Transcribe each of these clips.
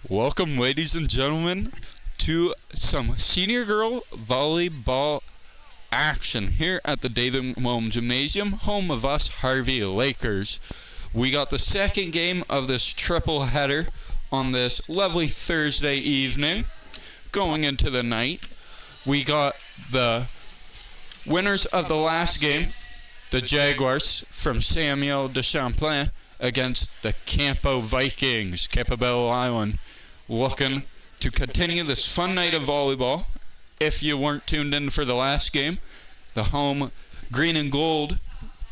Welcome, ladies and gentlemen, to some senior girl volleyball action here at the David McMullen Gymnasium, home of us Harvey Lakers. We got the second game of this triple header on this lovely Thursday evening. Going into the night, we got the winners of the last game, the Jaguars from Samuel de Champlain, against the Vikings, Campobello Island, looking to continue this fun night of volleyball. If you weren't tuned in for the last game, the home green and gold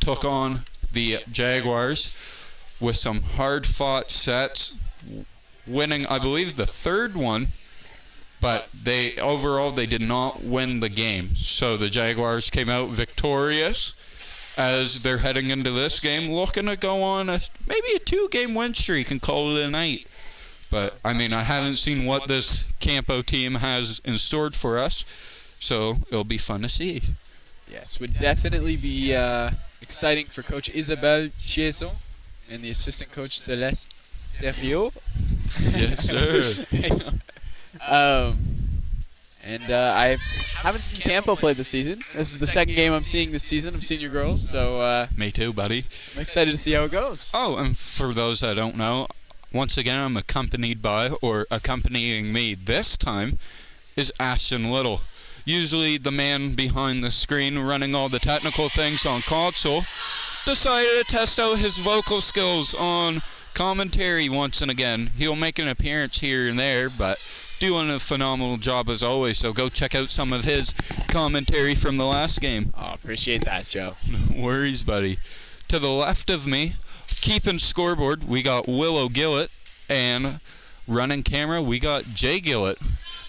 took on the Jaguars with some hard-fought sets, winning, I believe, the third one, but overall they did not win the game. So the Jaguars came out victorious as they're heading into this game, looking to go on maybe a 2-game win streak and call it a night. But, I haven't seen what this Campo team has in store for us, so it'll be fun to see. Yes, would definitely be exciting for Coach Isabelle Chieson and the assistant coach Celeste Derriot. Yes, sir. I haven't seen Campo play this season. This is the second game I'm seeing this season of senior girls, so me too, buddy. I'm excited to see how it goes. Oh, and for those that don't know, once again I'm accompanied by, or accompanying me this time, is Ashton Little. Usually the man behind the screen running all the technical things on console decided to test out his vocal skills on commentary once and again. He'll make an appearance here and there, but doing a phenomenal job as always, so go check out some of his commentary from the last game. Oh, appreciate that, Joe. No worries, buddy. To the left of me, keeping scoreboard, we got Willow Gillett, and running camera, we got Jay Gillett.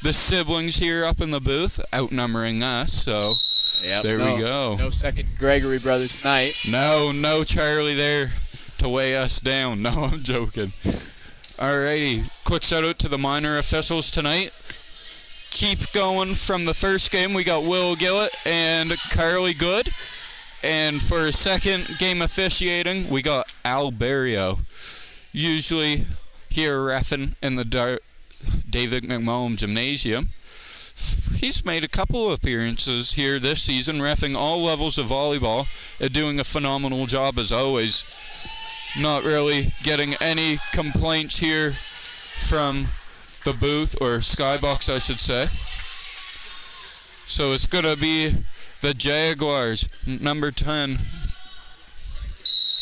The siblings here up in the booth, outnumbering us, so there we go. No second Gregory brothers tonight. No Charlie there to weigh us down. No, I'm joking. Alrighty, quick shout out to the minor officials tonight. Keep going from the first game, we got Will Gillett and Carly Good. And for a second game officiating, we got Al Barrio. Usually here reffing in the David McMullen Gymnasium. He's made a couple of appearances here this season, reffing all levels of volleyball and doing a phenomenal job as always. Not really getting any complaints here from the booth, or skybox I should say. So it's going to be the Jaguars, number 10.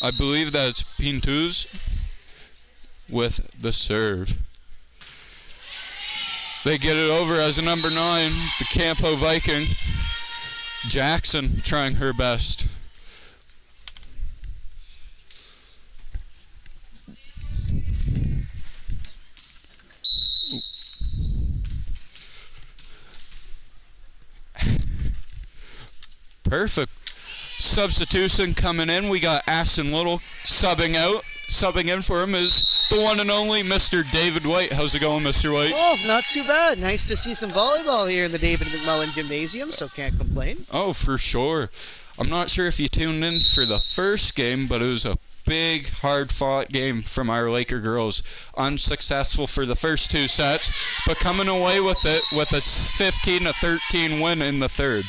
I believe that's Pintuz with the serve. They get it over as a number 9, the Campo Viking. Jackson trying her best. Perfect. Substitution coming in. We got Ashton Little subbing out. Subbing in for him is the one and only Mr. David White. How's it going, Mr. White? Oh, not too bad. Nice to see some volleyball here in the David McMullen Gymnasium, so can't complain. Oh, for sure. I'm not sure if you tuned in for the first game, but it was a big, hard-fought game from our Laker girls. Unsuccessful for the first 2 sets, but coming away with it with a 15-13 win in the third.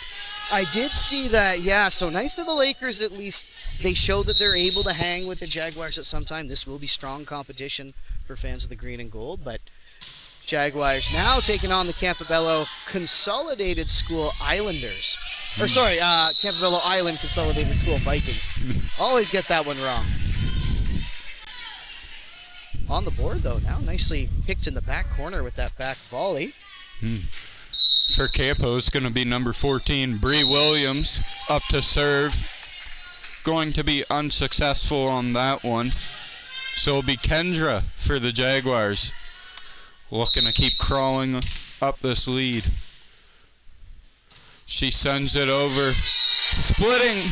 I did see that, yeah. So nice that the Lakers, at least, they show that they're able to hang with the Jaguars at some time. This will be strong competition for fans of the green and gold, but Jaguars now taking on the Campobello Consolidated School Islanders. Or sorry, Campobello Island Consolidated School Vikings. Always get that one wrong. On the board, though, now. Nicely picked in the back corner with that back volley. For Campo, it's going to be number 14, Bree Williams, up to serve. Going to be unsuccessful on that one. So it'll be Kendra for the Jaguars. Looking to keep crawling up this lead. She sends it over. Splitting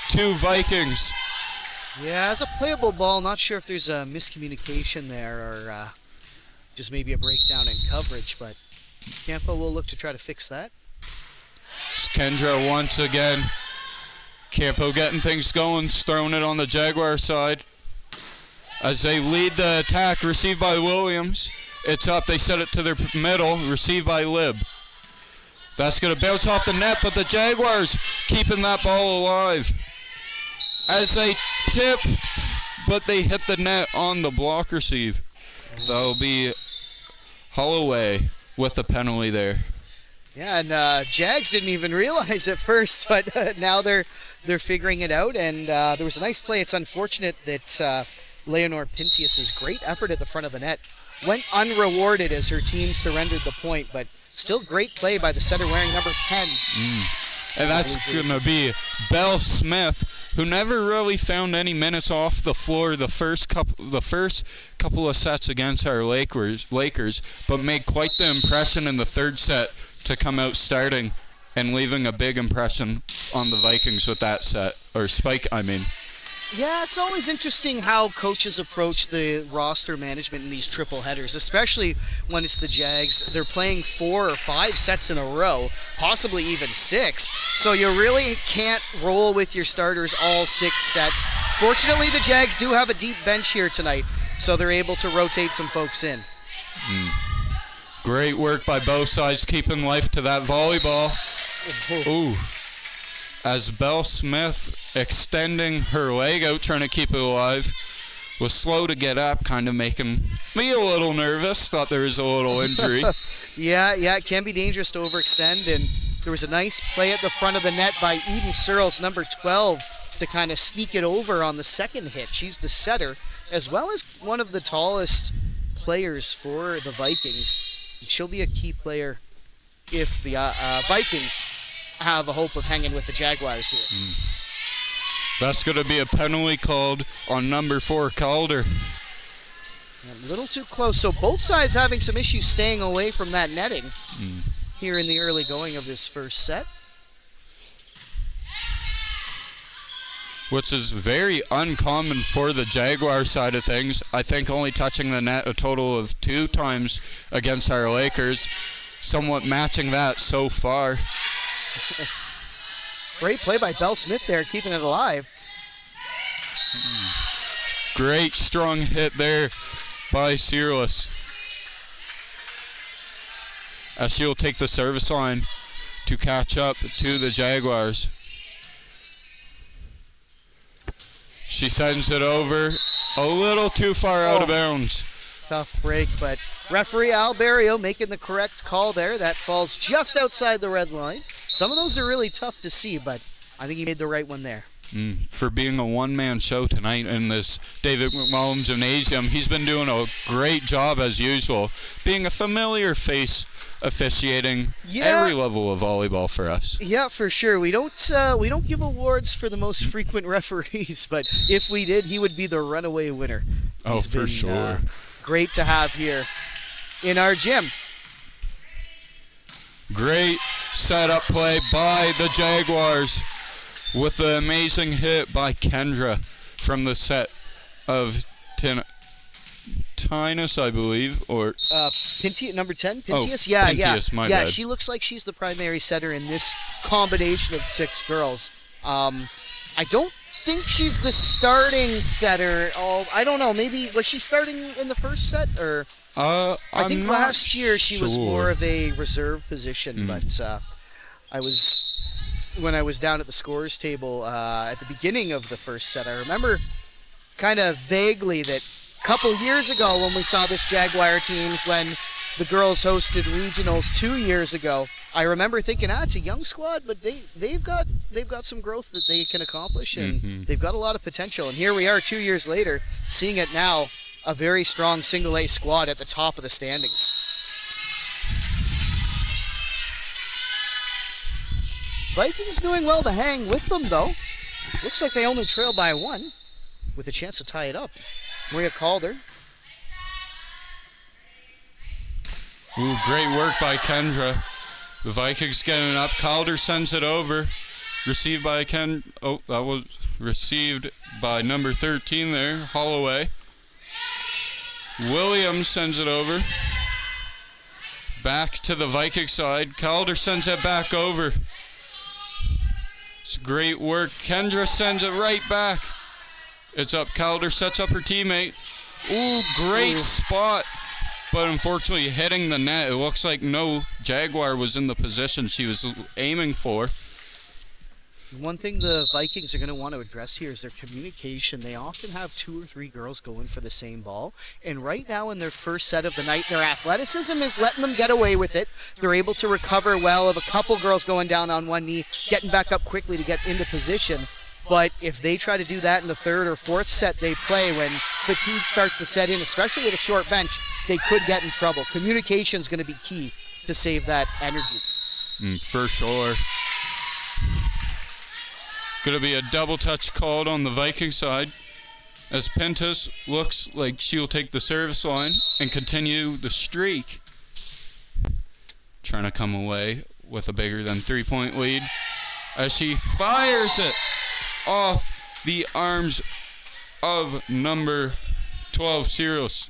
2 Vikings. Yeah, it's a playable ball. Not sure if there's a miscommunication there or just maybe a breakdown in coverage, but Campo will look to try to fix that. It's Kendra once again. Campo getting things going, throwing it on the Jaguar side. As they lead the attack, received by Williams. It's up. They set it to their middle. Received by Lib. That's going to bounce off the net, but the Jaguars keeping that ball alive. As they tip, but they hit the net on the block receive. That'll be Holloway with the penalty there. Yeah, and Jags didn't even realize at first, but now they're figuring it out. And there was a nice play. It's unfortunate that Leonor Pintius's great effort at the front of the net went unrewarded as her team surrendered the point, but still great play by the setter wearing number 10. And that's going to be Belle Smith, who never really found any minutes off the floor the first couple of sets against our Lakers, but made quite the impression in the third set to come out starting and leaving a big impression on the Vikings with that set, or spike, I mean. Yeah, it's always interesting how coaches approach the roster management in these triple headers, especially when it's the Jags. They're playing 4 or 5 sets in a row, possibly even 6. So you really can't roll with your starters all 6 sets. Fortunately, the Jags do have a deep bench here tonight, so they're able to rotate some folks in. Great work by both sides, keeping life to that volleyball. Ooh. As Belle Smith, extending her leg out, trying to keep it alive, was slow to get up, kind of making me a little nervous. Thought there was a little injury. Yeah, it can be dangerous to overextend, and there was a nice play at the front of the net by Eden Searles, number 12, to kind of sneak it over on the second hit. She's the setter, as well as one of the tallest players for the Vikings. She'll be a key player if the Vikings have a hope of hanging with the Jaguars here. That's going to be a penalty called on number 4, Calder. A little too close. So both sides having some issues staying away from that netting here in the early going of this first set. Which is very uncommon for the Jaguar side of things. I think only touching the net a total of 2 times against our Lakers. Somewhat matching that so far. Great play by Belle Smith there, keeping it alive. Great strong hit there by Searles. As she'll take the service line to catch up to the Jaguars. She sends it over a little too far out of bounds. Tough break, but referee Al Barrio making the correct call there. That falls just outside the red line. Some of those are really tough to see, but I think he made the right one there. For being a one-man show tonight in this David McMullen Gymnasium, he's been doing a great job as usual, being a familiar face officiating every level of volleyball for us. Yeah, for sure. We don't give awards for the most frequent referees, but if we did, he would be the runaway winner. He's for sure. Great to have here in our gym. Great setup play by the Jaguars with the amazing hit by Kendra from the set of Tinus, I believe, or number 10, Pintius? Pintius, my bad. She looks like she's the primary setter in this combination of 6 girls. I don't think she's the starting setter. I don't know, maybe, was she starting in the first set, or? I think last year she was more of a reserve position, but when I was down at the scores table at the beginning of the first set, I remember kind of vaguely that a couple years ago when we saw this Jaguar teams, when the girls hosted regionals 2 years ago, I remember thinking, it's a young squad, but they've got some growth that they can accomplish, and they've got a lot of potential. And here we are 2 years later, seeing it now. A very strong single A squad at the top of the standings. Vikings doing well to hang with them, though. Looks like they only trail by 1, with a chance to tie it up. Maria Calder. Ooh, great work by Kendra. The Vikings getting it up. Calder sends it over. Received by that was received by number 13 there, Holloway. Williams sends it over. Back to the Viking side. Calder sends it back over. It's great work. Kendra sends it right back. It's up. Calder sets up her teammate. Ooh, great spot but unfortunately hitting the net. It looks like no Jaguar was in the position she was aiming for. One thing the Vikings are going to want to address here is their communication. They often have 2 or 3 girls going for the same ball. And right now in their first set of the night, their athleticism is letting them get away with it. They're able to recover well of a couple girls going down on one knee, getting back up quickly to get into position. But if they try to do that in the third or fourth set they play, when fatigue starts to set in, especially with a short bench, they could get in trouble. Communication is going to be key to save that energy. For sure. Going to be a double touch called on the Viking side as Pintus looks like she'll take the service line and continue the streak. Trying to come away with a bigger than 3-point lead as she fires it off the arms of number 12, Cyrils.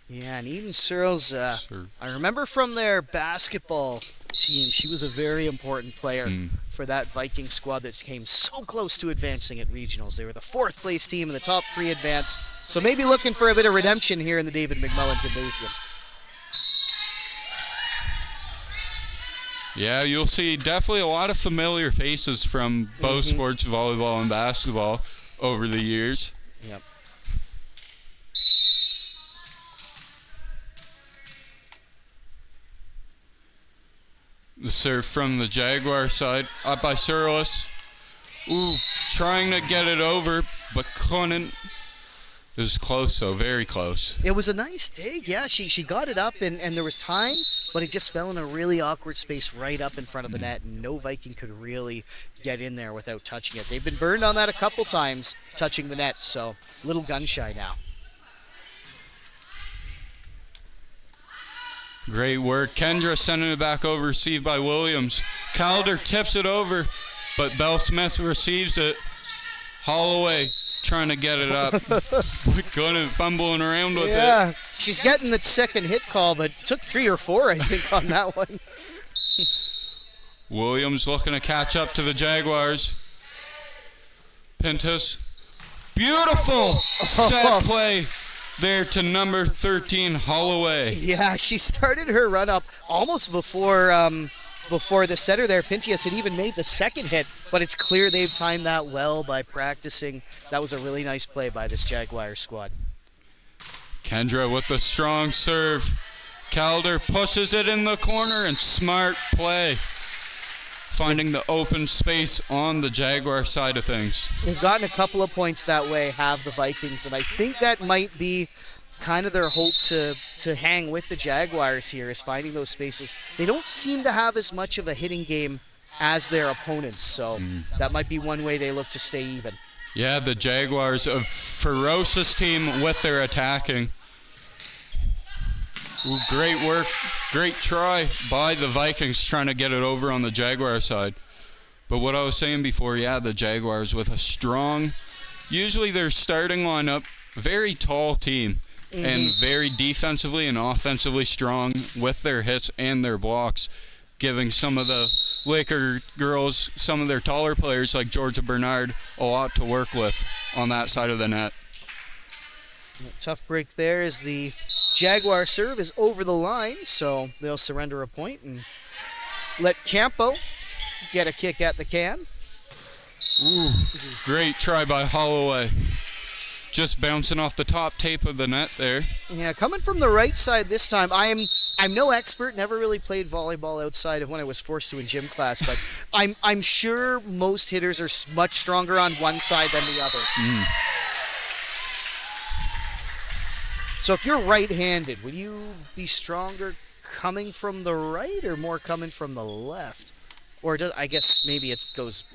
Yeah, and Eden Searles, I remember from their basketball team, she was a very important player for that Viking squad that came so close to advancing at regionals. They were the 4th place team in the top 3 advance, so maybe looking for a bit of redemption here in the David McMullen Gymnasium. Yeah, you'll see definitely a lot of familiar faces from both sports, volleyball and basketball, over the years. Yep. The serve from the Jaguar side, up by Surlis. Ooh, trying to get it over, but couldn't. It was close, though, very close. It was a nice dig, yeah. She got it up, and there was time, but it just fell in a really awkward space right up in front of the net, and no Viking could really get in there without touching it. They've been burned on that a couple times, touching the net, so a little gun shy now. Great work. Kendra sending it back over, received by Williams. Calder tips it over, but Bell Smith receives it. Holloway trying to get it up. Couldn't, fumbling around with it. Yeah, she's getting the second hit call, but took 3 or 4, I think, on that one. Williams looking to catch up to the Jaguars. Pintus. Beautiful set play there to number 13, Holloway. Yeah, she started her run up almost before the setter there, Pintius, had even made the second hit, but it's clear they've timed that well by practicing. That was a really nice play by this Jaguar squad. Kendra with the strong serve. Calder pushes it in the corner, and smart play, finding the open space on the Jaguar side of things. They've gotten a couple of points that way, have the Vikings, and I think that might be kind of their hope to hang with the Jaguars here, is finding those spaces. They don't seem to have as much of a hitting game as their opponents, so that might be one way they look to stay even. Yeah, the Jaguars, a ferocious team with their attacking. Ooh, great work, great try by the Vikings trying to get it over on the Jaguar side. But what I was saying before, yeah, the Jaguars with a strong, usually their starting lineup, very tall team, and very defensively and offensively strong with their hits and their blocks, giving some of the Laker girls, some of their taller players like Georgia Bernard, a lot to work with on that side of the net. Tough break there as the Jaguar serve is over the line, so they'll surrender a point and let Campo get a kick at the can. Ooh, great try by Holloway. Just bouncing off the top tape of the net there. Yeah, coming from the right side this time. I'm no expert, never really played volleyball outside of when I was forced to in gym class, but I'm sure most hitters are much stronger on one side than the other. So if you're right-handed, would you be stronger coming from the right or more coming from the left? Or I guess maybe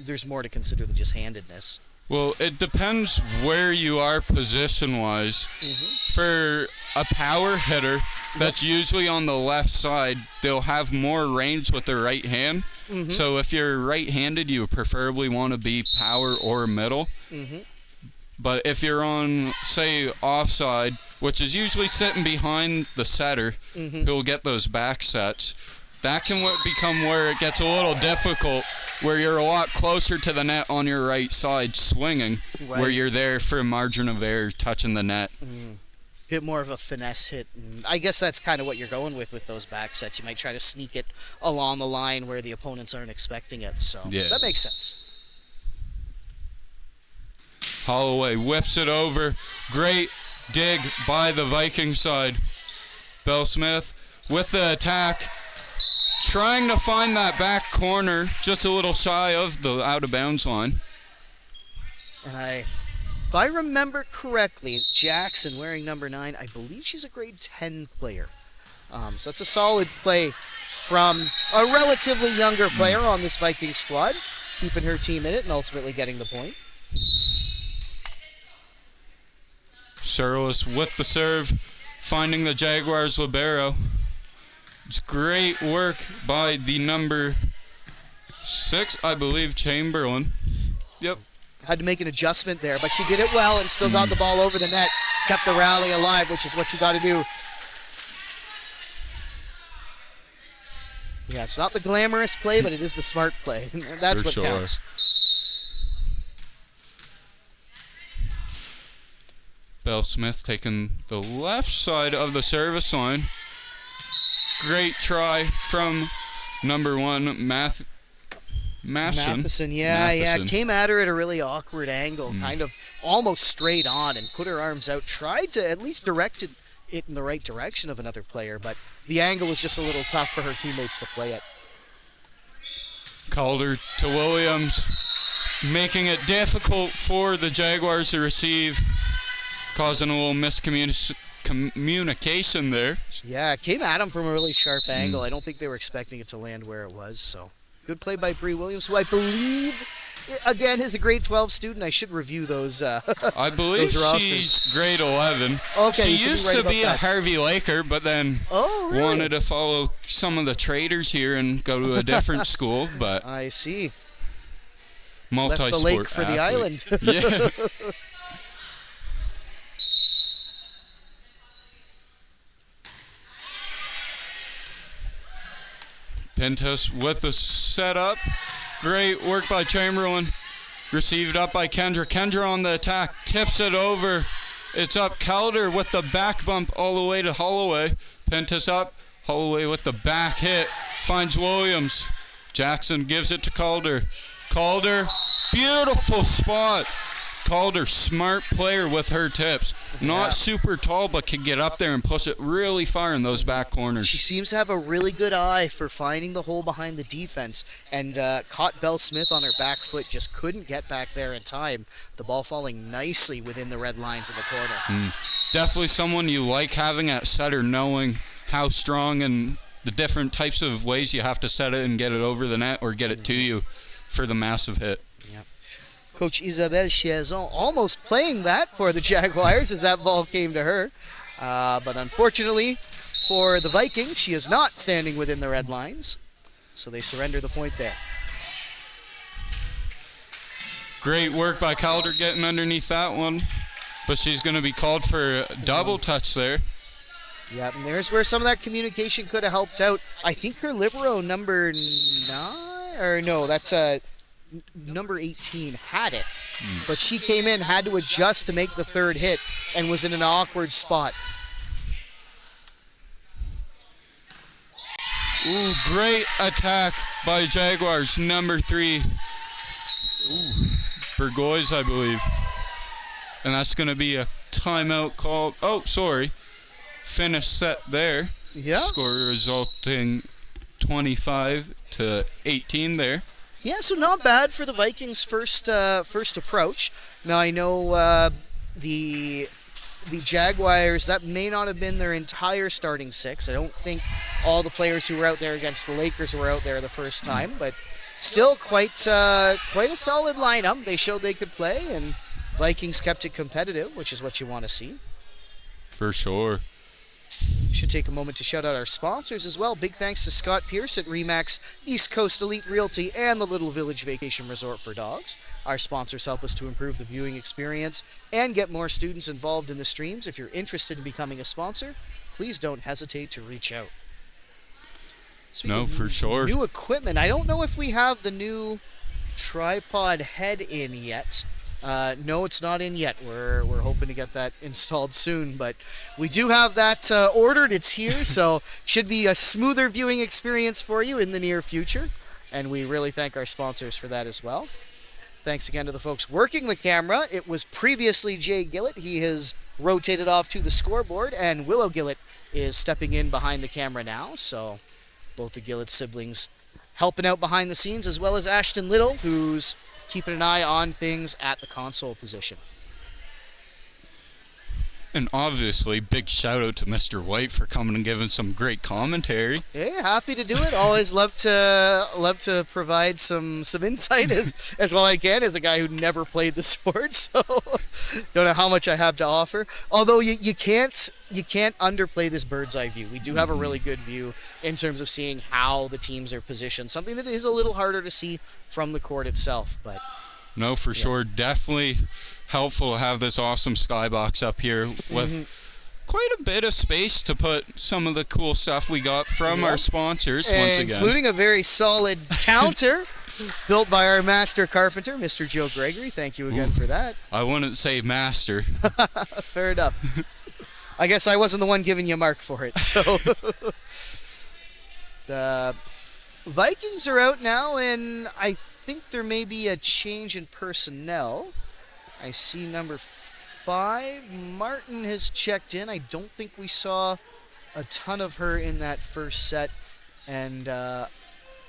there's more to consider than just handedness. Well, it depends where you are position-wise. For a power hitter that's usually on the left side, they'll have more range with their right hand. So if you're right-handed, you preferably want to be power or middle. But if you're on, say, offside, which is usually sitting behind the setter, who'll get those back sets, that can become where it gets a little difficult, where you're a lot closer to the net on your right side swinging, where you're there for a margin of error touching the net. bit more of a finesse hit. And I guess that's kind of what you're going with those back sets. You might try to sneak it along the line where the opponents aren't expecting it. So Yeah. that makes sense. Holloway whips it over. Great dig by the Viking side. Bell Smith with the attack. Trying to find that back corner, just a little shy of the out of bounds line. And if I remember correctly, Jackson wearing number 9, I believe she's a grade 10 player. So that's a solid play from a relatively younger player on this Viking squad, keeping her team in it and ultimately getting the point. Searles with the serve, finding the Jaguars libero. It's great work by the number 6, I believe, Chamberlain. Yep. Had to make an adjustment there, but she did it well and still got the ball over the net, kept the rally alive, which is what you got to do. Yeah, it's not the glamorous play, but it is the smart play. That's For what sure. counts. Bell Smith taking the left side of the service line. Great try from number 1, Matheson, yeah, came at her at a really awkward angle, kind of almost straight on, and put her arms out. Tried to at least direct it in the right direction of another player, but the angle was just a little tough for her teammates to play it. Calder to Williams, making it difficult for the Jaguars to receive, causing a little miscommunication there. Yeah, it came at him from a really sharp angle. I don't think they were expecting it to land where it was, so good play by Bree Williams, who I believe, again, is a grade 12 student. I should review those I believe those rosters. she's grade 11. Okay, she you could be used right to about be a that. Harvey Laker, but then Oh, really? wanted to follow some of the traders here and go to a different school, but I see. Left multi-sport the lake for the athlete. island. Yeah. Pintus with the setup. Great work by Chamberlain. Received up by Kendra. Kendra on the attack. Tips it over. It's up. Calder with the back bump all the way to Holloway. Pintus up. Holloway with the back hit. Finds Williams. Jackson gives it to Calder. Calder. Beautiful spot. Calder, smart player with her tips. Not super tall, but can get up there and push it really far in those back corners. She seems to have a really good eye for finding the hole behind the defense, and caught Bell Smith on her back foot, just couldn't get back there in time. The ball falling nicely within the red lines of the corner. Definitely someone you like having at setter, knowing how strong and the different types of ways you have to set it and get it over the net or get it to you for the massive hit. Coach Isabelle Chiazon almost playing that for the Jaguars as that ball came to her. But unfortunately for the Vikings, she is not standing within the red lines. So they surrender the point there. Great work by Calder getting underneath that one. But she's going to be called for a double touch there. Yeah, and there's where some of that communication could have helped out. I think her libero number 9, or no, that's number 18 had it, but she came in, had to adjust to make the third hit, and was in an awkward spot. Ooh, great attack by Jaguars, number 3. Burgoyes, I believe. And that's going to be a timeout call. Oh, sorry. Finish set there. Yeah. Score resulting 25-18 there. Yeah, so not bad for the Vikings' first approach. Now I know the Jaguars, that may not have been their entire starting 6. I don't think all the players who were out there against the Lakers were out there the first time, but still quite a solid lineup. They showed they could play, and Vikings kept it competitive, which is what you want to see. For sure. Should take a moment to shout out our sponsors as well. Big thanks to Scott Pierce at Remax, East Coast Elite Realty, and the Little Village Vacation Resort for Dogs. Our sponsors help us to improve the viewing experience and get more students involved in the streams. If you're interested in becoming a sponsor, please don't hesitate to reach out. Speaking of for sure. New equipment. I don't know if we have the new tripod head in yet. No, it's not in yet. We're hoping to get that installed soon, but we do have that ordered. It's here, so should be a smoother viewing experience for you in the near future. And we really thank our sponsors for that as well. Thanks again to the folks working the camera. It was previously Jay Gillett. He has rotated off to the scoreboard, and Willow Gillett is stepping in behind the camera now. So both the Gillett siblings helping out behind the scenes, as well as Ashton Little, who's keeping an eye on things at the console position. And obviously, big shout out to Mr. White for coming and giving some great commentary. Yeah, happy to do it. Always love to provide some insight as well I can, as a guy who never played the sport, so don't know how much I have to offer. Although you can't underplay this bird's eye view. We do have a really good view in terms of seeing how the teams are positioned. Something that is a little harder to see from the court itself, but no, for sure, definitely helpful to have this awesome skybox up here with quite a bit of space to put some of the cool stuff we got from our sponsors once again. Including a very solid counter built by our master carpenter, Mr. Joe Gregory. Thank you again for that. I wouldn't say master. Fair enough. I guess I wasn't the one giving you a mark for it. So the Vikings are out now, and I think there may be a change in personnel. I see number 5, Martin, has checked in. I don't think we saw a ton of her in that first set, and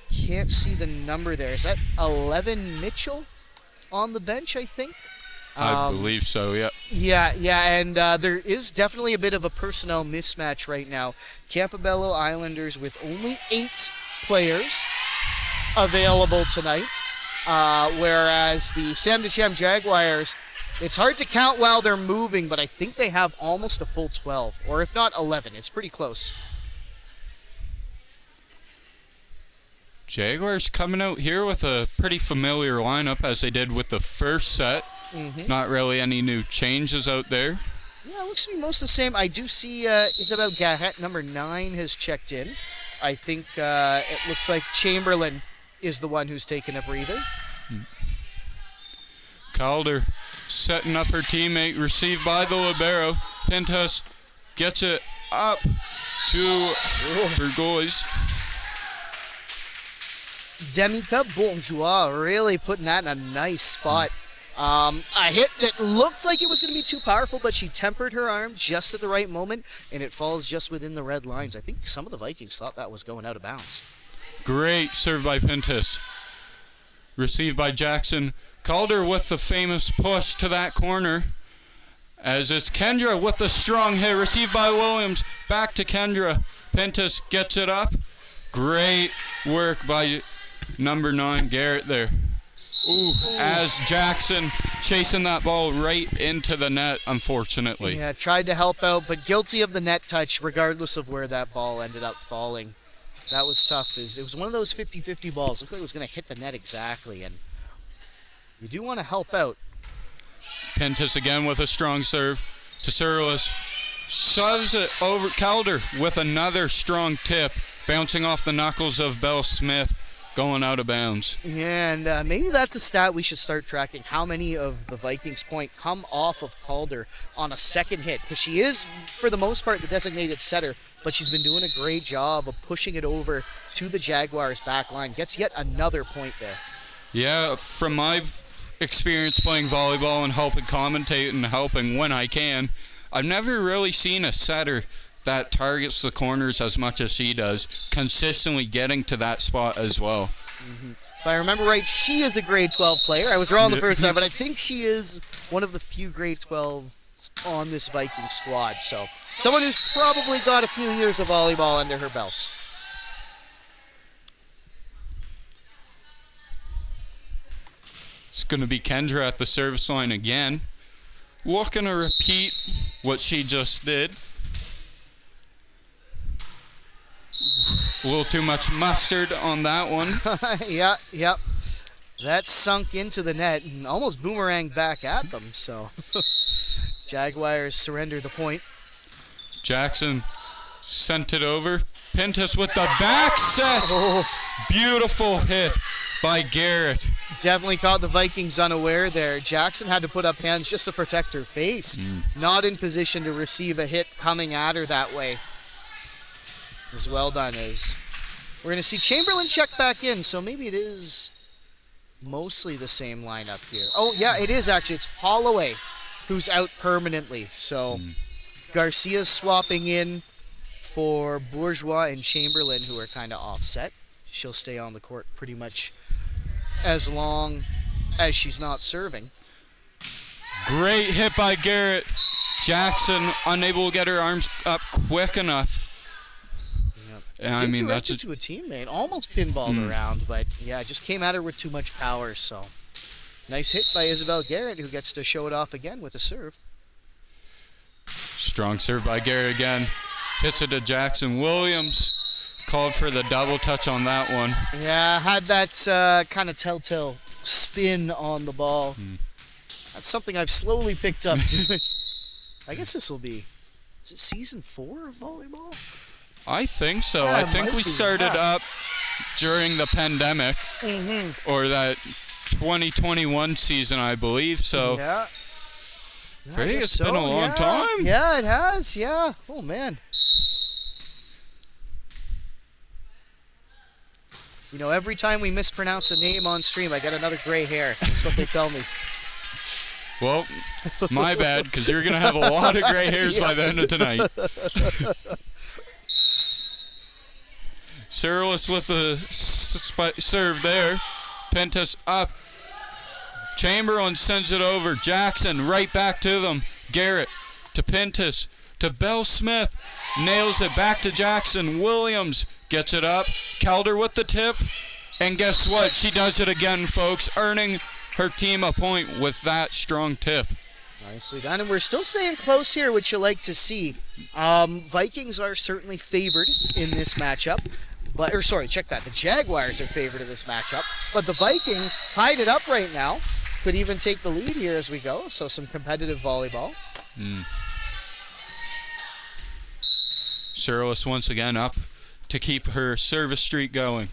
can't see the number there. Is that 11 Mitchell on the bench, I think? I believe so, yeah. Yeah, and there is definitely a bit of a personnel mismatch right now. Campobello Islanders with only 8 players available tonight. Whereas the Sam DeCham Jaguars, it's hard to count while they're moving, but I think they have almost a full 12, or if not 11. It's pretty close. Jaguars coming out here with a pretty familiar lineup as they did with the first set. Not really any new changes out there. Yeah, it looks to be most the same. I do see Isabel Garrett, number 9, has checked in. I think it looks like Chamberlain is the one who's taken a breather. Calder setting up her teammate, received by the libero. Pintas gets it up to Burgoyes. Demika Bourgeois really putting that in a nice spot. A hit that looked like it was going to be too powerful, but she tempered her arm just at the right moment, and it falls just within the red lines. I think some of the Vikings thought that was going out of bounds. Great serve by Pintas. Received by Jackson. Calder with the famous push to that corner. As it's Kendra with the strong hit. Received by Williams. Back to Kendra. Pintas gets it up. Great work by number 9, Garrett there. Ooh, as Jackson chasing that ball right into the net, unfortunately. Yeah, tried to help out, but guilty of the net touch, regardless of where that ball ended up falling. That was tough. It was one of those 50-50 balls. Looked like it was going to hit the net exactly, and you do want to help out. Pintas again with a strong serve to Surlis. Shoves it over Calder with another strong tip, bouncing off the knuckles of Belle Smith, going out of bounds. Yeah, and maybe that's a stat we should start tracking. How many of the Vikings' point come off of Calder on a second hit? Because she is, for the most part, the designated setter, but she's been doing a great job of pushing it over to the Jaguars' back line. Gets yet another point there. Yeah, from my experience playing volleyball and helping commentate and helping when I can, I've never really seen a setter that targets the corners as much as she does, consistently getting to that spot as well. If I remember right, she is a grade 12 player. I was wrong the first time, but I think she is one of the few grade 12s on this Viking squad. So someone who's probably got a few years of volleyball under her belt. It's going to be Kendra at the service line again, looking to repeat what she just did. A little too much mustard on that one. Yep. That sunk into the net and almost boomeranged back at them. So Jaguars surrender the point. Jackson sent it over. Pintas with the back set. Beautiful hit by Garrett. Definitely caught the Vikings unaware there. Jackson had to put up hands just to protect her face. Not in position to receive a hit coming at her that way. It was well done. As we're going to see Chamberlain check back in, so maybe it is mostly the same lineup here. Oh, yeah, it is actually. It's Holloway who's out permanently. So Garcia's swapping in for Bourgeois and Chamberlain, who are kind of offset. She'll stay on the court pretty much as long as she's not serving. Great hit by Garrett. Jackson unable to get her arms up quick enough. Yep. And I mean, that's to a teammate. Almost pinballed around, but yeah, just came at her with too much power. So nice hit by Isabel Garrett, who gets to show it off again with a serve. Strong serve by Garrett again. Hits it to Jackson. Williams called for the double touch on that one. Yeah, had that kind of telltale spin on the ball. That's something I've slowly picked up. I guess this will be, is it season 4 of volleyball? I think so. Yeah, I it think might we be, started yeah. up during the pandemic or that 2021 season, I believe. So Yeah. I think it's been a long time. Yeah, it has. Yeah. Oh, man. You know, every time we mispronounce a name on stream, I get another gray hair. That's what they tell me. Well, my bad, because you're going to have a lot of gray hairs by the end of tonight. Cyrillus with the serve there. Pentas up. Chamberlain sends it over. Jackson right back to them. Garrett to Pentas to Bell Smith. Nails it back to Jackson. Williams gets it up. Calder with the tip. And guess what? She does it again, folks, earning her team a point with that strong tip. Nicely done. And we're still staying close here, which you like to see. Vikings are certainly favored in this matchup. Check that. The Jaguars are favored in this matchup. But the Vikings tied it up right now. Could even take the lead here as we go. So some competitive volleyball. Cyrillus once again up to keep her service streak going.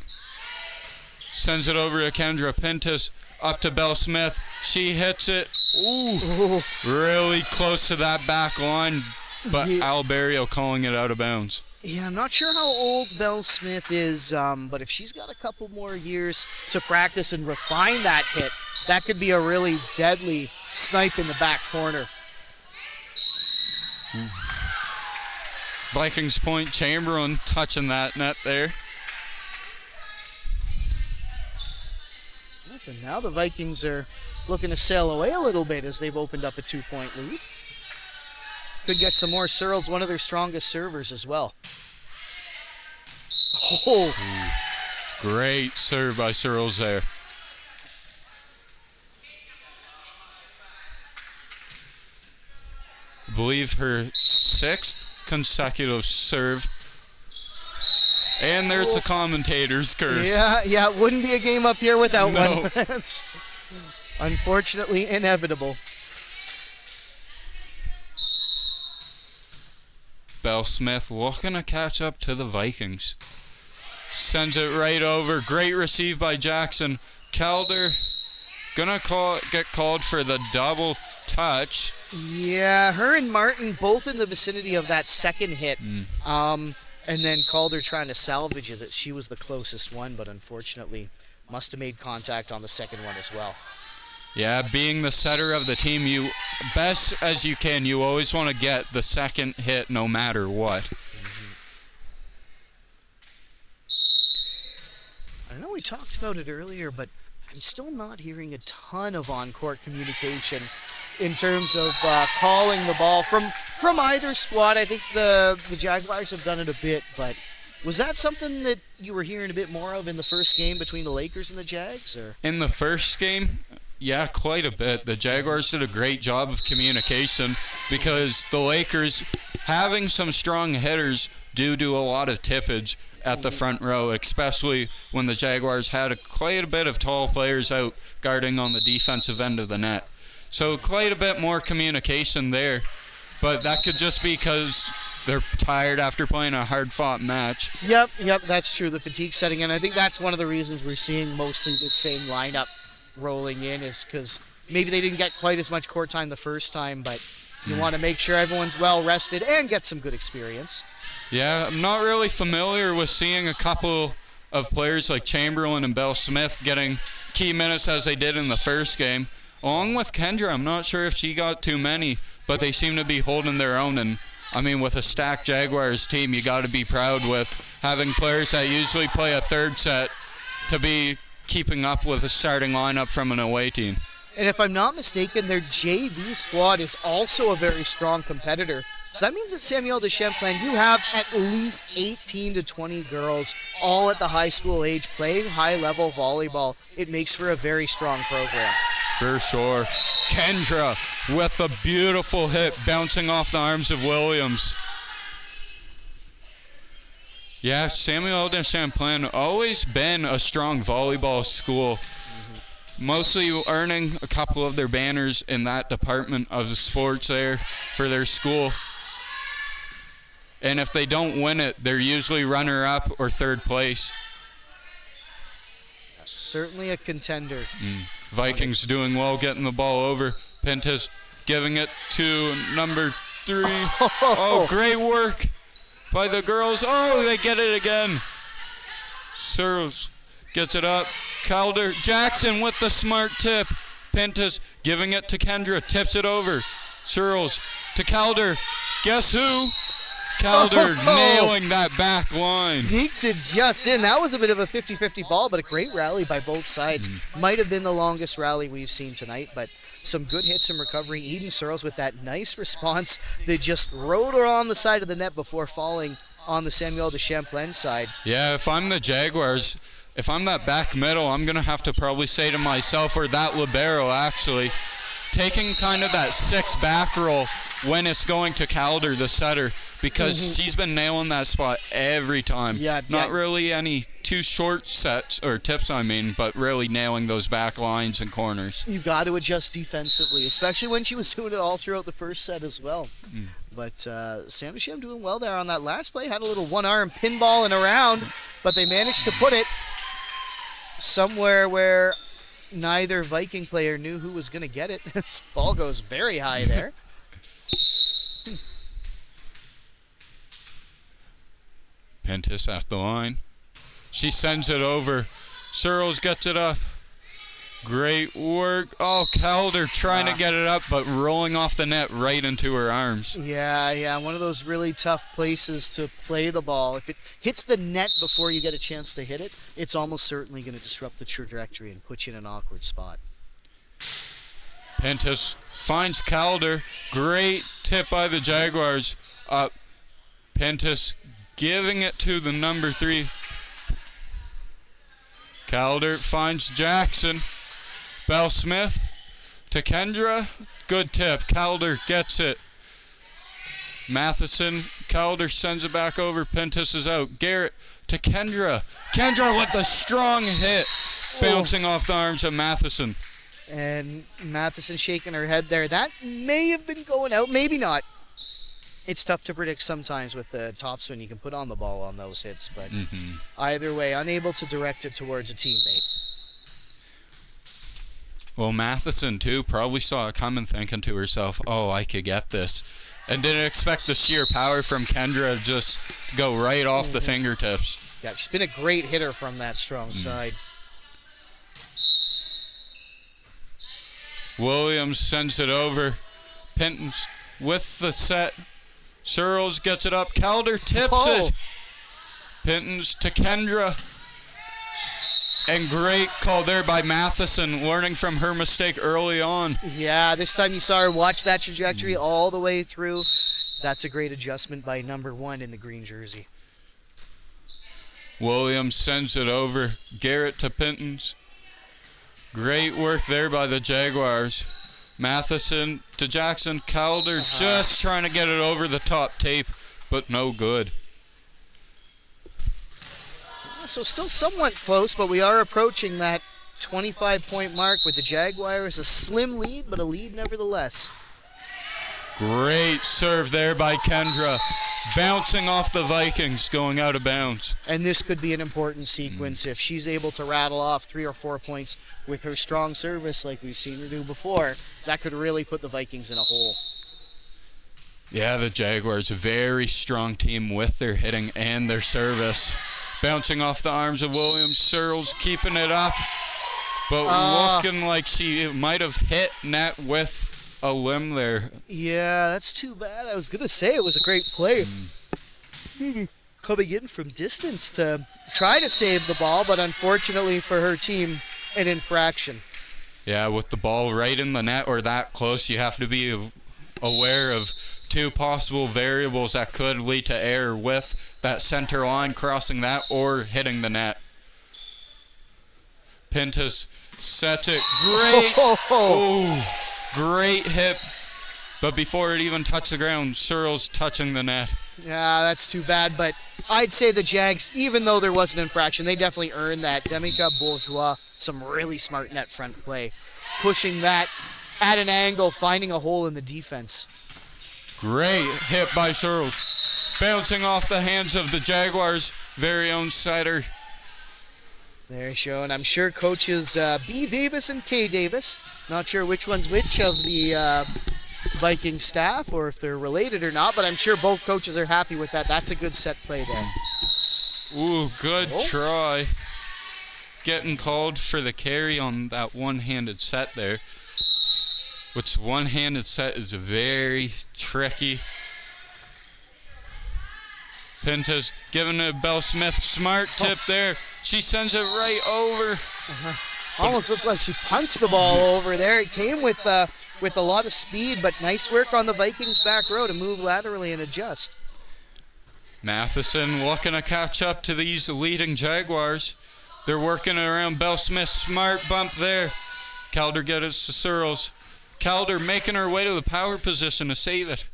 Sends it over to Kendra Pentas. Up to Belle Smith. She hits it. Ooh. Really close to that back line. But Alberio calling it out of bounds. Yeah, I'm not sure how old Belle Smith is, but if she's got a couple more years to practice and refine that hit, that could be a really deadly snipe in the back corner. Vikings point. Chamberlain touching that net there. And now the Vikings are looking to sail away a little bit as they've opened up a 2-point lead. Could get some more. Searle's one of their strongest servers as well. Oh. Great serve by Searles there. I believe her 6th consecutive serve. And there's the commentator's curse. Yeah, it wouldn't be a game up here without No. one. That's unfortunately inevitable. Belle Smith looking to catch up to the Vikings. Sends it right over. Great receive by Jackson. Calder gonna get called for the double touch. Yeah, her and Martin both in the vicinity of that second hit. And then Calder trying to salvage it. She was the closest one, but unfortunately must have made contact on the second one as well. Yeah, being the setter of the team, you best as you can, you always want to get the second hit no matter what. I know we talked about it earlier, but I'm still not hearing a ton of on-court communication in terms of calling the ball from either squad. I think the Jaguars have done it a bit, but was that something that you were hearing a bit more of in the first game between the Lakers and the Jags? Or? In the first game, yeah, quite a bit. The Jaguars did a great job of communication because the Lakers, having some strong hitters, do a lot of tippage at the front row, especially when the Jaguars had quite a bit of tall players out guarding on the defensive end of the net. So quite a bit more communication there. But that could just be because they're tired after playing a hard-fought match. Yep, that's true. The fatigue setting in. I think that's one of the reasons we're seeing mostly the same lineup rolling in is because maybe they didn't get quite as much court time the first time, but you want to make sure everyone's well rested and get some good experience. Yeah, I'm not really familiar with seeing a couple of players like Chamberlain and Bell Smith getting key minutes as they did in the first game. Along with Kendra, I'm not sure if she got too many, but they seem to be holding their own. And I mean, with a stacked Jaguars team, you got to be proud with having players that usually play a third set to be keeping up with a starting lineup from an away team. And if I'm not mistaken, their JV squad is also a very strong competitor. So that means at Samuel de Champlain, you have at least 18 to 20 girls, all at the high school age, playing high-level volleyball. It makes for a very strong program. For sure. Kendra with a beautiful hit bouncing off the arms of Williams. Yeah, Samuel de Champlain always been a strong volleyball school. Mostly earning a couple of their banners in that department of the sports there for their school. And if they don't win it, they're usually runner-up or third place. Certainly a contender. Vikings doing well, getting the ball over. Pintas giving it to number 3. Oh, great work by the girls. Oh, they get it again. Searles gets it up. Calder. Jackson with the smart tip. Pintas giving it to Kendra. Tips it over. Searles to Calder. Guess who? Calder nailing that back line. Sneaked it just in. That was a bit of a 50-50 ball, but a great rally by both sides. Might have been the longest rally we've seen tonight, but some good hits and recovery. Eden Searles with that nice response that just rode her on the side of the net before falling on the Samuel de Champlain side. Yeah, if I'm the Jaguars, if I'm that back middle, I'm going to have to probably say to myself, or that libero actually, taking kind of that 6 back roll when it's going to Calder, the setter, because she's been nailing that spot every time. Not really any too short sets, or tips I mean, but really nailing those back lines and corners. You got to adjust defensively, especially when she was doing it all throughout the first set as well. But Sam Desham doing well there on that last play. Had a little one-arm pinball and around, but they managed to put it somewhere where neither Viking player knew who was going to get it. This ball goes very high there. Pintas at the line. She sends it over. Searles gets it up. Great work. Oh, Calder trying to get it up, but rolling off the net right into her arms. Yeah, one of those really tough places to play the ball. If it hits the net before you get a chance to hit it, it's almost certainly going to disrupt the trajectory and put you in an awkward spot. Pintas finds Calder. Great tip by the Jaguars. Up. Pintas giving it to the number 3. Calder finds Jackson. Bell Smith to Kendra. Good tip. Calder gets it. Matheson. Calder sends it back over. Pintas is out. Garrett to Kendra. Kendra with the strong hit. Bouncing off the arms of Matheson. And Matheson shaking her head there. That may have been going out. Maybe not. It's tough to predict sometimes with the topspin you can put on the ball on those hits, but either way, unable to direct it towards a teammate. Well, Matheson, too, probably saw it coming thinking to herself, oh, I could get this. And didn't expect the sheer power from Kendra just to go right off the fingertips. Yeah, she's been a great hitter from that strong side. Williams sends it over. Pintons with the set. Searles gets it up. Calder tips it. Pintons to Kendra. And great call there by Matheson, learning from her mistake early on. Yeah, this time you saw her watch that trajectory all the way through. That's a great adjustment by number 1 in the green jersey. Williams sends it over. Garrett to Pintons. Great work there by the Jaguars. Matheson to Jackson. Calder just trying to get it over the top tape, but no good. So still somewhat close, but we are approaching that 25-point mark with the Jaguars. A slim lead, but a lead nevertheless. Great serve there by Kendra. Bouncing off the Vikings, going out of bounds. And this could be an important sequence if she's able to rattle off 3 or 4 points with her strong service like we've seen her do before. That could really put the Vikings in a hole. Yeah, the Jaguars, a very strong team with their hitting and their service. Bouncing off the arms of Williams. Searles keeping it up, but looking like she might have hit net with a limb there. Yeah, that's too bad. I was going to say it was a great play. Coming in from distance to try to save the ball, but unfortunately for her team, an infraction. Yeah, with the ball right in the net or that close, you have to be aware of 2 possible variables that could lead to error with that center line crossing that or hitting the net. Pintus sets it. Great. Oh, great hit. But before it even touched the ground, Searles touching the net. Yeah, that's too bad. But I'd say the Jags, even though there was an infraction, they definitely earned that. Demika Bourgeois, some really smart net front play. Pushing that at an angle, finding a hole in the defense. Great hit by Searles. Bouncing off the hands of the Jaguars' very own Sider. There showing. I'm sure coaches B. Davis and K. Davis, not sure which one's which of the Viking staff or if they're related or not, but I'm sure both coaches are happy with that. That's a good set play there. Ooh, good try. Getting called for the carry on that one-handed set there. Which one-handed set is very tricky. Pintas giving it to Belle Smith. Smart tip there. She sends it right over. Almost looked like she punched the ball over there. It came with a lot of speed, but nice work on the Vikings back row to move laterally and adjust. Matheson looking to catch up to these leading Jaguars. They're working around Belle Smith. Smart bump there. Calder gets it to Searles. Calder making her way to the power position to save it.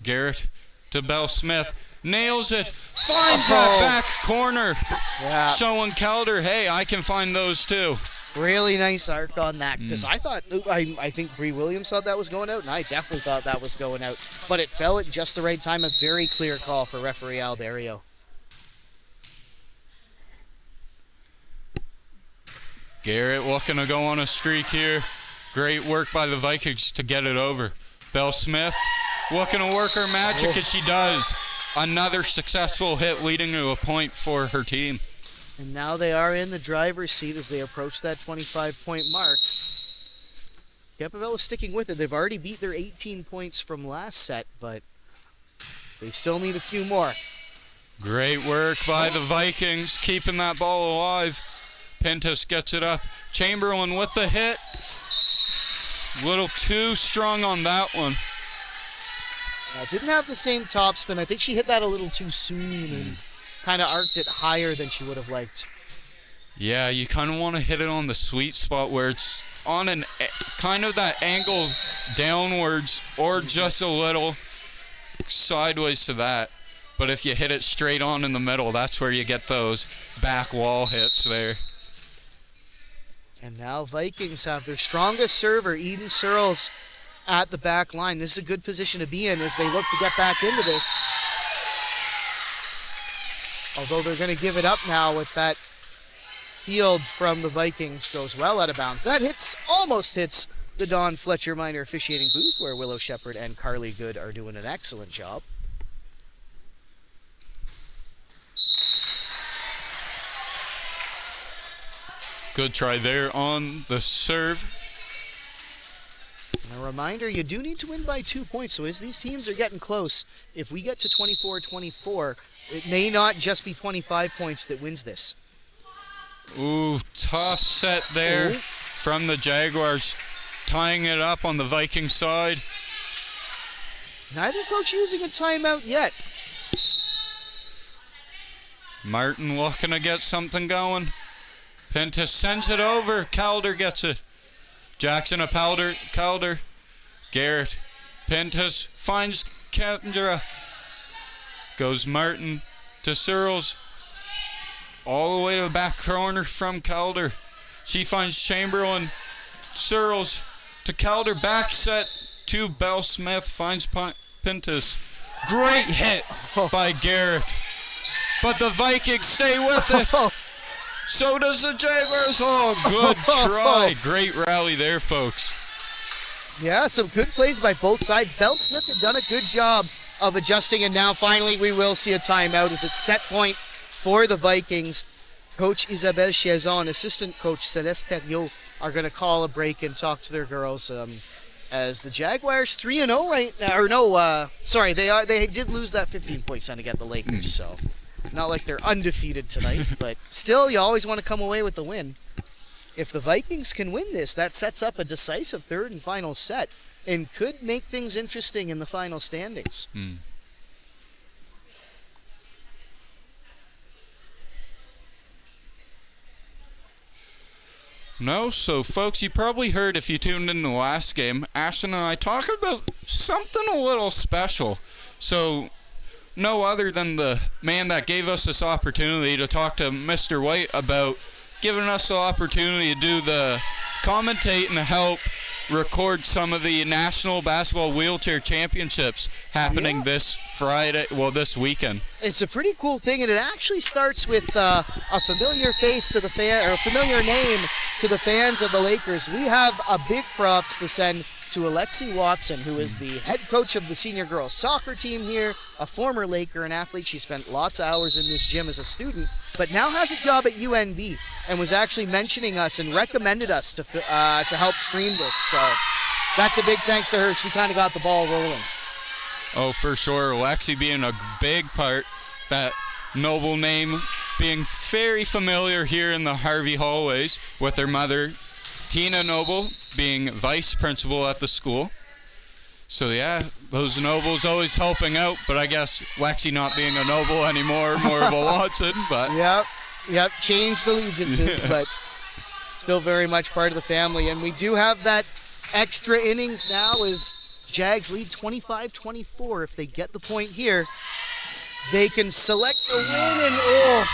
Garrett to Belle Smith. Nails it. Finds that back corner. Yeah. Showing Calder, hey, I can find those too. Really nice arc on that, because I think Bree Williams thought that was going out, and I definitely thought that was going out. But it fell at just the right time. A very clear call for referee Alberio. Garrett looking to go on a streak here. Great work by the Vikings to get it over. Belle Smith looking to work her magic, and she does. Another successful hit leading to a point for her team. And now they are in the driver's seat as they approach that 25-point mark. Campobello sticking with it. They've already beat their 18 points from last set, but they still need a few more. Great work by the Vikings, keeping that ball alive. Pintus gets it up. Chamberlain with the hit. Little too strong on that one. Didn't have the same topspin. I think she hit that a little too soon and kind of arced it higher than she would have liked. Yeah, you kind of want to hit it on the sweet spot where it's on an kind of that angle downwards or just a little sideways to that. But if you hit it straight on in the middle, that's where you get those back wall hits there. And now Vikings have their strongest server, Eden Searles, at the back line. This is a good position to be in as they look to get back into this. Although they're going to give it up now with that field from the Vikings goes well out of bounds. That almost hits the Don Fletcher Minor officiating booth where Willow Shepherd and Carly Good are doing an excellent job. Good try there on the serve. And a reminder, you do need to win by 2 points, so as these teams are getting close, if we get to 24-24, it may not just be 25 points that wins this. Ooh, tough set there from the Jaguars, tying it up on the Viking side. Neither coach using a timeout yet. Martin looking to get something going. Pintus sends it over. Calder gets it. Jackson a Calder. Garrett. Pintus finds Kendra. Goes Martin to Searles. All the way to the back corner from Calder. She finds Chamberlain. Searles to Calder. Back set to Bell Smith, finds Pintus. Great hit by Garrett. But the Vikings stay with it. So does the Jaguars. Oh, good try. Great rally there, folks. Yeah, some good plays by both sides. Bell Smith had done a good job of adjusting, and now finally we will see a timeout as it's set point for the Vikings. Coach Isabelle Chiazon, assistant coach Celeste Theriault are going to call a break and talk to their girls. As the Jaguars 3-0 right now, or no, sorry, they did lose that 15-point set against the Lakers, so not like they're undefeated tonight, but still, you always want to come away with the win. If the Vikings can win this, that sets up a decisive third and final set and could make things interesting in the final standings. No, so folks, you probably heard if you tuned in the last game, Ashton and I talking about something a little special. So, no other than the man that gave us this opportunity to talk to Mr. White about giving us the opportunity to do the commentate and help record some of the National Basketball Wheelchair Championships happening this Friday, well, this weekend. It's a pretty cool thing, and it actually starts with a familiar face to the fan, or a familiar name to the fans of the Lakers. We have a big props to send to Alexi Watson, who is the head coach of the senior girls soccer team here, a former Laker, an athlete. She spent lots of hours in this gym as a student, but now has a job at UNB and was actually mentioning us and recommended us to help stream this. So that's a big thanks to her. She kind of got the ball rolling. Oh, for sure. Alexi being a big part, that noble name being very familiar here in the Harvey hallways with her mother, Tina Noble, being vice principal at the school. So yeah, those Nobles always helping out, but I guess Lexi not being a Noble anymore, more of a Watson. But Yep, changed allegiances, but still very much part of the family. And we do have that extra innings now as Jags lead 25-24. If they get the point here, they can select the win, and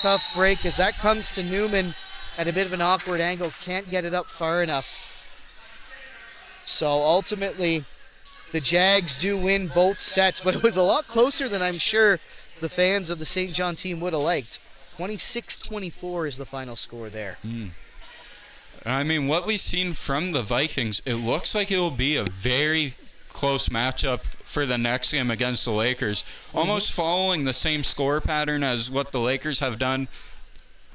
tough break as that comes to Newman at a bit of an awkward angle, can't get it up far enough. So ultimately, the Jags do win both sets, but it was a lot closer than I'm sure the fans of the St. John team would have liked. 26-24 is the final score there. I mean, what we've seen from the Vikings, it looks like it will be a very close matchup for the next game against the Lakers, almost following the same score pattern as what the Lakers have done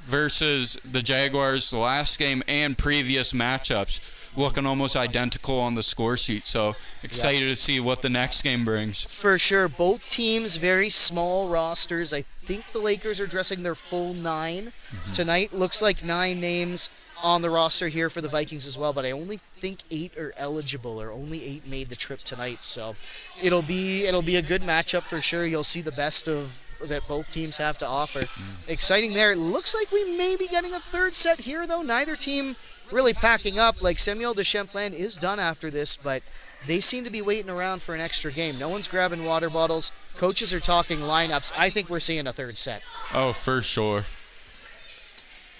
versus the Jaguars the last game and previous matchups, looking almost identical on the score sheet. So excited to see what the next game brings. For sure. Both teams very small rosters. I think the Lakers are dressing their full 9 tonight. Looks like 9 names on the roster here for the Vikings as well, but I only think 8 are eligible, or only 8 made the trip tonight. So it'll be a good matchup for sure. You'll see the best of that both teams have to offer. Exciting there. It looks like we may be getting a third set here, though. Neither team really packing up. Like Samuel de Champlain is done after this, but they seem to be waiting around for an extra game. No one's grabbing water bottles. Coaches are talking lineups. I think we're seeing a third set. Oh, for sure.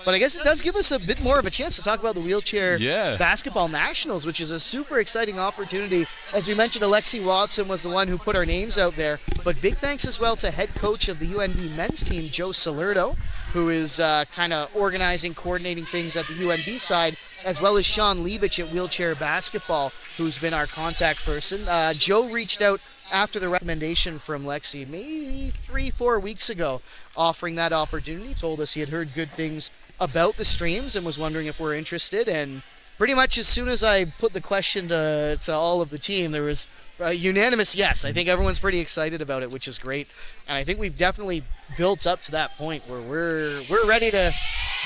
But I guess it does give us a bit more of a chance to talk about the wheelchair basketball nationals, which is a super exciting opportunity. As we mentioned, Alexi Watson was the one who put our names out there. But big thanks as well to head coach of the UNB men's team, Joe Salerdo, who is kind of organizing, coordinating things at the UNB side, as well as Sean Leibich at Wheelchair Basketball, who's been our contact person. Joe reached out after the recommendation from Lexi maybe 3-4 weeks ago, offering that opportunity. Told us he had heard good things about the streams and was wondering if we're interested. And pretty much as soon as I put the question to all of the team, there was a unanimous yes. I think everyone's pretty excited about it, which is great. And I think we've definitely built up to that point where we're ready to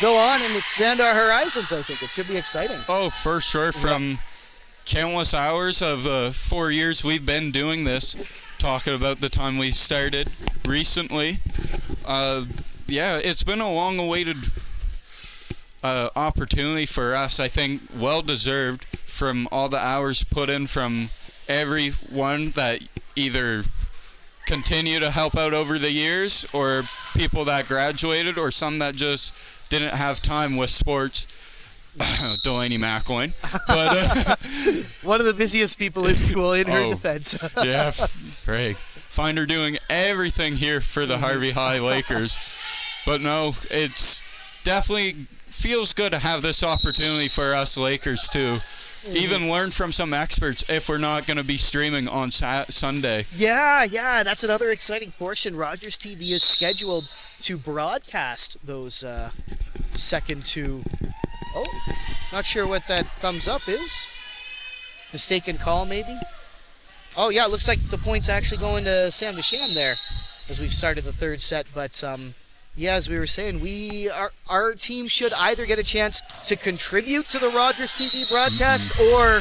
go on and expand our horizons. I think it should be exciting. Oh, for sure. From countless hours of the 4 years we've been doing this, talking about the time we started recently. It's been a long-awaited opportunity for us. I think well-deserved from all the hours put in from everyone that either continue to help out over the years, or people that graduated, or some that just didn't have time with sports. Delaney McElwain. But One of the busiest people in school in her Oh, defense. yeah, Craig. Find her doing everything here for the Harvey High Lakers. But no, it's definitely feels good to have this opportunity for us Lakers to even learn from some experts if we're not going to be streaming on Sunday. Yeah, that's another exciting portion. Rogers TV is scheduled to broadcast those second two. Oh, not sure what that thumbs up is. Mistaken call, maybe? Oh, yeah, it looks like the point's actually going to Sam Desham there as we've started the third set. But, yeah, as we were saying, our team should either get a chance to contribute to the Rogers TV broadcast or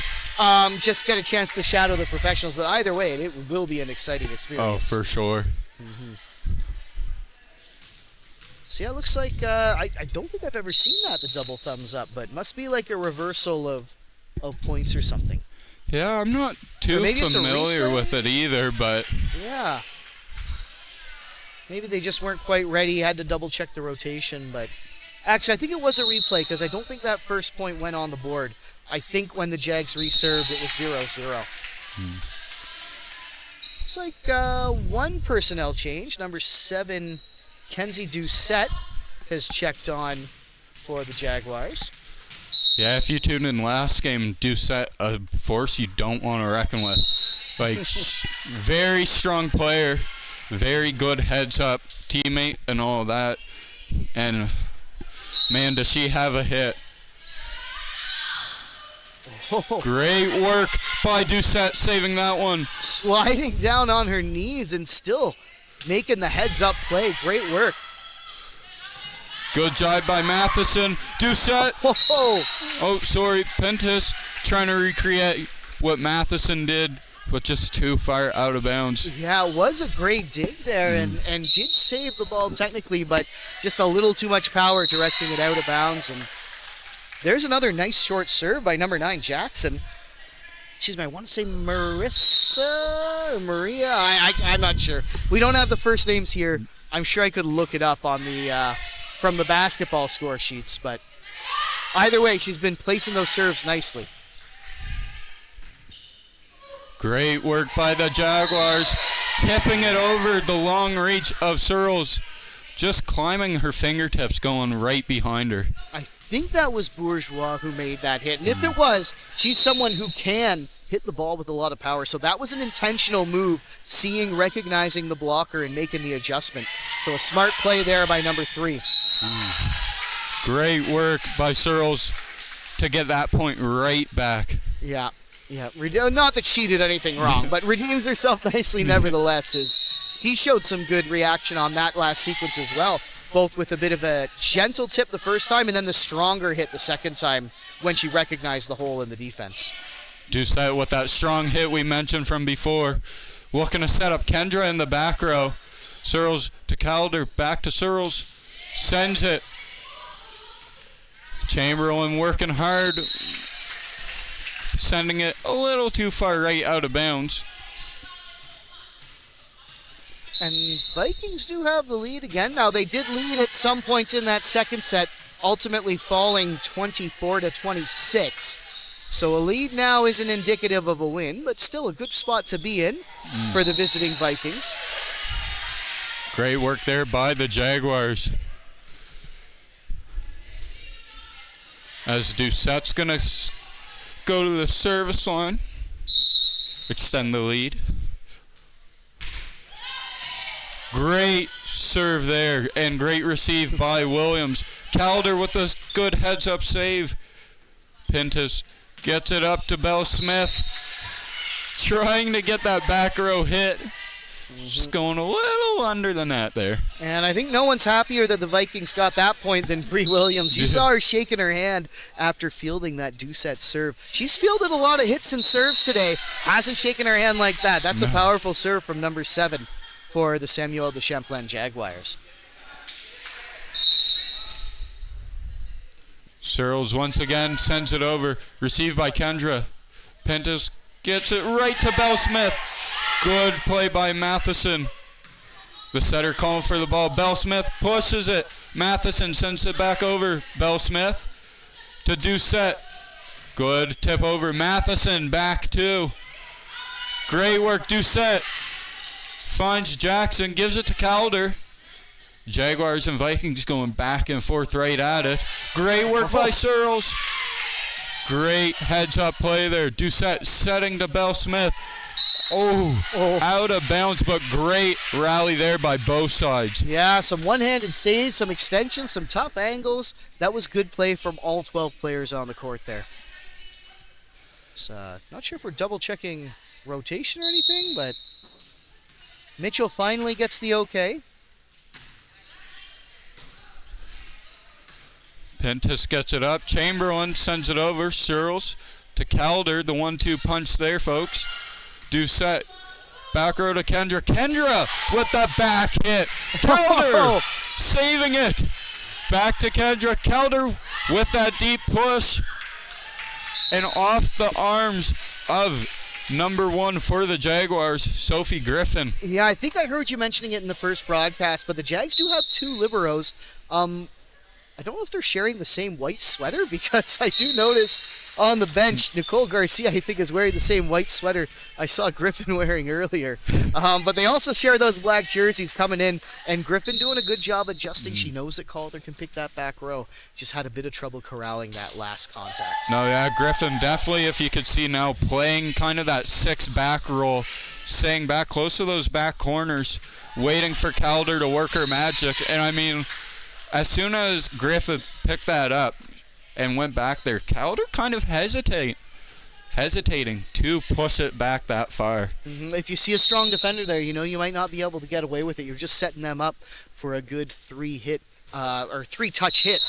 just get a chance to shadow the professionals. But either way, it will be an exciting experience. Oh, for sure. So yeah, it looks like I don't think I've ever seen that, the double thumbs up, but it must be like a reversal of points or something. Yeah, I'm not too maybe it's a familiar replay? with it either, but Yeah. Maybe they just weren't quite ready, had to double check the rotation, but actually I think it was a replay because I don't think that first point went on the board. I think when the Jags reserved it was 0-0. It's like one personnel change. Number 7, Kenzie Doucette has checked on for the Jaguars. yeah, if you tuned in last game, Doucette, a force you don't want to reckon with. Like, very strong player, very good heads-up teammate and all of that. And, man, does she have a hit. Great work by Doucette saving that one. Sliding down on her knees and still making the heads-up play. Great work. Good job by Matheson. Doucette. Oh, sorry, Pentis trying to recreate what Matheson did, but just too far out of bounds. Yeah, it was a great dig there and did save the ball technically, but just a little too much power directing it out of bounds. And there's another nice short serve by number 9, Jackson. Excuse me, I want to say Marissa or Maria. I'm not sure. We don't have the first names here. I'm sure I could look it up on the from the basketball score sheets, but either way, she's been placing those serves nicely. Great work by the Jaguars, tipping it over the long reach of Searles, just climbing her fingertips, going right behind her. I think that was Bourgeois who made that hit, and if it was, she's someone who can hit the ball with a lot of power, so that was an intentional move, recognizing the blocker and making the adjustment. So a smart play there by number 3. Great work by Searles to get that point right back. Yeah. Not that she did anything wrong, but redeems herself nicely nevertheless. He showed some good reaction on that last sequence as well, both with a bit of a gentle tip the first time and then the stronger hit the second time when she recognized the hole in the defense. Doucette with that strong hit we mentioned from before. Looking to set up Kendra in the back row. Searles to Calder, back to Searles. Sends it. Chamberlain working hard. Sending it a little too far right out of bounds. And Vikings do have the lead again. Now, they did lead at some points in that second set, ultimately falling 24-26. So a lead now isn't indicative of a win, but still a good spot to be in for the visiting Vikings. Great work there by the Jaguars. As Doucette's going to go to the service line, extend the lead. Great serve there and great receive by Williams. Calder with a good heads-up save. Pintus gets it up to Belle Smith. Trying to get that back row hit. Just going a little under the net there. And I think no one's happier that the Vikings got that point than Bree Williams. You saw her shaking her hand after fielding that Doucette serve. She's fielded a lot of hits and serves today. Hasn't shaken her hand like that. That's a powerful serve from number 7 for the Samuel de Champlain Jaguars. Searles once again sends it over. Received by Kendra. Pentis gets it right to Belle Smith. Good play by Matheson. The setter calling for the ball. Belle Smith pushes it. Matheson sends it back over. Belle Smith to Doucette. Good tip over. Matheson back 2. Great work, Doucette. Finds Jackson, gives it to Calder. Jaguars and Vikings going back and forth right at it. Great work by Searles. Great heads-up play there. Doucette setting to Bell Smith. Out of bounds, but great rally there by both sides. Yeah, some one-handed saves, some extensions, some tough angles. That was good play from all 12 players on the court there. So, not sure if we're double-checking rotation or anything, but Mitchell finally gets the okay. Pentis gets it up. Chamberlain sends it over. Searles to Calder. The 1-2 punch there, folks. Doucette. Back row to Kendra. Kendra with the back hit. Calder saving it. Back to Kendra. Calder with that deep push. And off the arms of number 1 for the Jaguars, Sophie Griffin. Yeah, I think I heard you mentioning it in the first broadcast, but the Jags do have 2 liberos. I don't know if they're sharing the same white sweater, because I do notice on the bench, Nicole Garcia, I think, is wearing the same white sweater I saw Griffin wearing earlier. But they also share those black jerseys coming in, and Griffin doing a good job adjusting. She knows that Calder can pick that back row. Just had a bit of trouble corralling that last contact. No, yeah, Griffin definitely, if you could see now, playing kind of that 6 back roll, staying back close to those back corners, waiting for Calder to work her magic. And I mean, as soon as Griffith picked that up and went back there, Calder kind of hesitating to push it back that far. If you see a strong defender there, you know you might not be able to get away with it. You're just setting them up for a good 3-touch hit.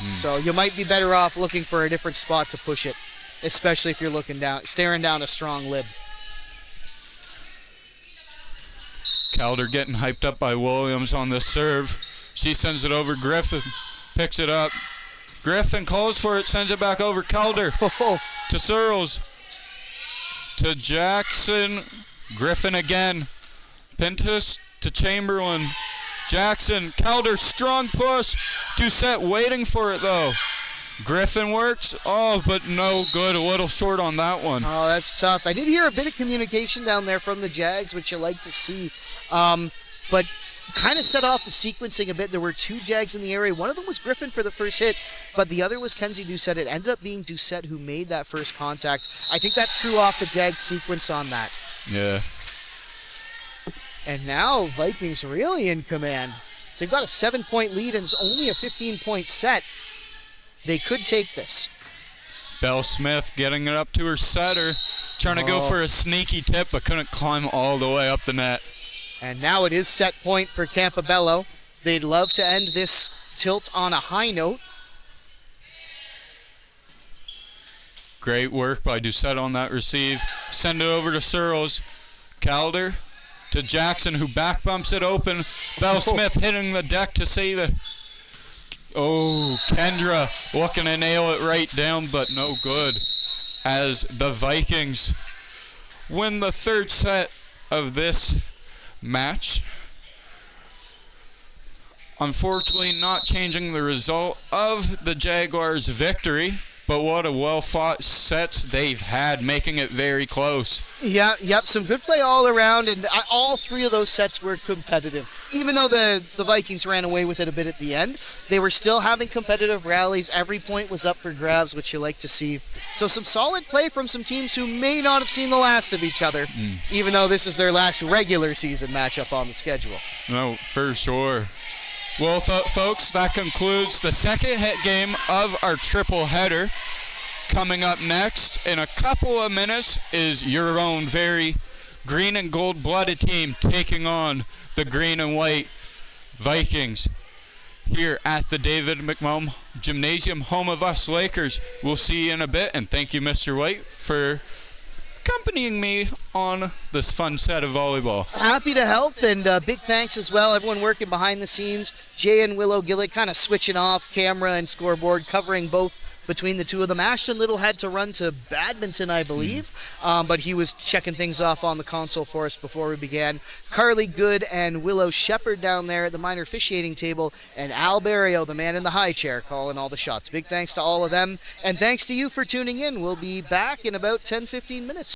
So you might be better off looking for a different spot to push it, especially if you're staring down a strong lib. Calder getting hyped up by Williams on the serve. She sends it over. Griffin picks it up. Griffin calls for it, sends it back over. Calder to Searles. To Jackson. Griffin again. Pentis to Chamberlain. Jackson. Calder, strong push. Doucette waiting for it, though. Griffin works. But no good. A little short on that one. Oh, that's tough. I did hear a bit of communication down there from the Jags, which you like to see. But kind of set off the sequencing a bit. There were 2 Jags in the area. One of them was Griffin for the first hit, but the other was Kenzie Doucette. It ended up being Doucette who made that first contact. I think that threw off the Jags sequence on that. Yeah. And now Vikings really in command. So they've got a 7-point lead and it's only a 15-point set. They could take this. Bell Smith getting it up to her setter, trying to go for a sneaky tip, but couldn't climb all the way up the net. And now it is set point for Campobello. They'd love to end this tilt on a high note. Great work by Doucette on that receive. Send it over to Searles. Calder to Jackson, who back bumps it open. Bell Smith hitting the deck to save it. Kendra looking to nail it right down, but no good, as the Vikings win the 3rd set of this match. Unfortunately, not changing the result of the Jaguars' victory, but what a well-fought sets they've had, making it very close. Yep, some good play all around, and all 3 of those sets were competitive. Even though the Vikings ran away with it a bit at the end, they were still having competitive rallies. Every point was up for grabs, which you like to see. So some solid play from some teams who may not have seen the last of each other, even though this is their last regular season matchup on the schedule. No, for sure. Well, folks, that concludes the second game of our triple header. Coming up next in a couple of minutes is your own very green and gold blooded team taking on the green and white Vikings here at the David McMullen Gymnasium, home of us Lakers. We'll see you in a bit, and thank you, Mr. White, for accompanying me on this fun set of volleyball. Happy to help, and big thanks as well. Everyone working behind the scenes. Jay and Willow Gillett kind of switching off camera and scoreboard, covering both between the two of them. Ashton Little had to run to badminton, I believe, but he was checking things off on the console for us before we began. Carly Good and Willow Shepherd down there at the minor officiating table, and Al Barrio, the man in the high chair, calling all the shots. Big thanks to all of them, and thanks to you for tuning in. We'll be back in about 10-15 minutes.